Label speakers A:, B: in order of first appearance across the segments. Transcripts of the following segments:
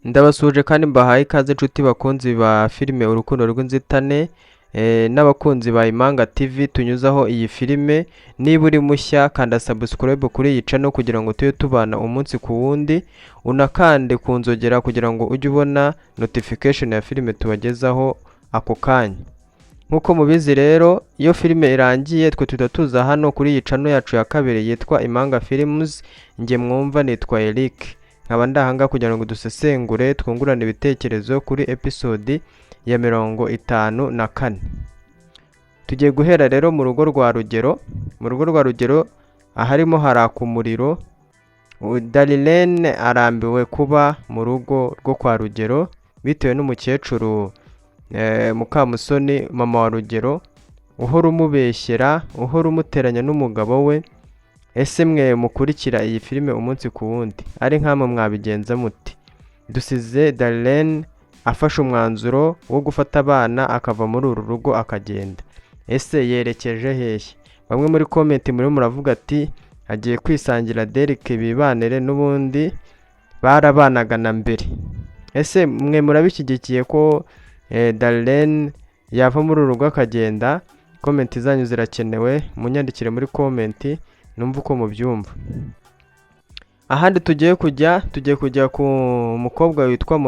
A: Ndabasuje kandi mbahaye ikaze inshuti bakunzi ba filime Urukundo rw'inzitane n'abakunzi ba Imanga TV tunyuzaho iyi filime. Niba uri mushya kanda subscribe kuri iyi channel kugira ngo tube tubana umunsi ku wundi, unakande ku nzogera kugira ngo ujye ubona notification ya filime tubagezaho ako kanya. Nkuko mubizi rero, iyo filime irangiye twe tuza hano kuri iyi channel yacu ya kabiri yitwa Imanga Films. Nge mwumva nitwa Eric, nkaba ndahanga kugira ngo dusesengure twungurane ibitekerezo kuri episode ya 54. Tugiye guhera rero mu rugo rwa Rugero. Mu rugo rwa Rugero aharimo haraka umuriro. Darlene arambiwe kuba mu rugo rwo kwa Rugero bitewe n'umukecuru Mukamusoni, mama wa Rugero, uhora umubeshyera, uhora umuteranya n'umugabo we. Ese mwe mukurikira iyi filime umunsi ku wundi, ari nkamwe mwabigenza muti? Dusize Darlene afashe umwanzuro wo gufata abana akava muri uru rugo akagenda. Ese yerekeje hehe? Bamwe muri comment muri muravuga ati agiye kwisangira Derek bibanere n'ubundi barabanaga na mbere. Ese mwe murabishyigikiye ko Darlene yava muri uru rugo akagenda? Comment zanyu zirakenewe, munyandikire muri comment numva uko mubyumva. Ahandi tugiye kujya ku mukobwa witwa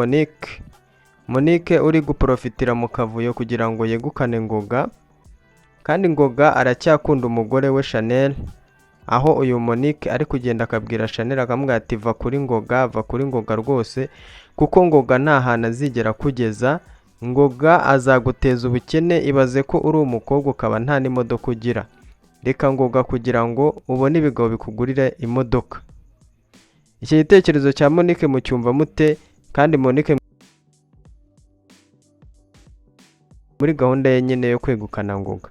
A: Monique uri guprofitira mu kavuyo kugira ngo yegukane Ngoga, kandi Ngoga aracyakunda umugore we Chanel, aho uyu Monique ari kugenda akabwira Chanel akamubwira ati va kuri Ngoga rwose, kuko Ngoga nta hantu azigera kugeza. Ngoga azaguteza ubukene, ibaze ko uri umukobwa ukaba nta n'imodoka ugira. Reka Ngoga kugira ngo ubone ibigabo bikugurira imodoka. Iki gitekerezo cya Monique mucyumva mute? Kandi Monique muri gahunda ye nyine yo kwegukana Ngoga.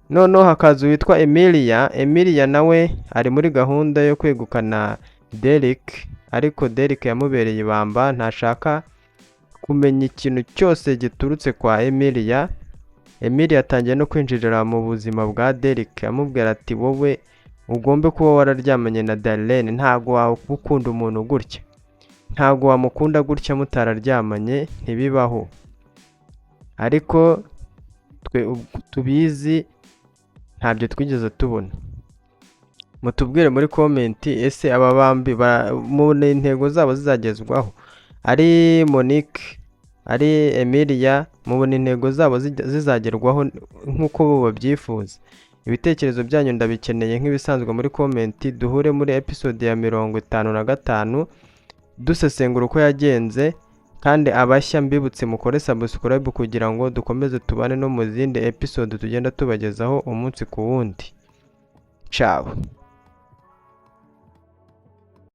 A: Noneho hakaza witwa Emilia nawe ari muri gahunda yo kwegukana Derek, ariko Derek yamubereye ibamba, ntashaka kumenya ikintu cyose giturutse kwa Emilia atangiye no kwinjirira mu buzima bwa Derek, amubwira ati wowe ugombe kuba wararyamanye na Darlene, ntago wakunda umuntu gutya, ntago wamukunda gutya mutararyamanye, ntibibaho. Ariko twe tubizi ntabyo twigeze tubona. Mutubwire muri comment, ese aba bambi mu intego zabo zizagezwaho, ari Monique ari Emilia, mubona intego zabo zizagerwaho nk'uko bo babyifuza? Ibitekerezo byanyu ndabikeneye nk'ibisanzwe muri comment. Duhure muri episode ya 55 dusesengura uko yagenze, kandi abashya mbibutse mukore subscribe kugira ngo dukomeze tubane no mu zindi episode tugenda tubagezaho umunsi ku wundi. Ciao.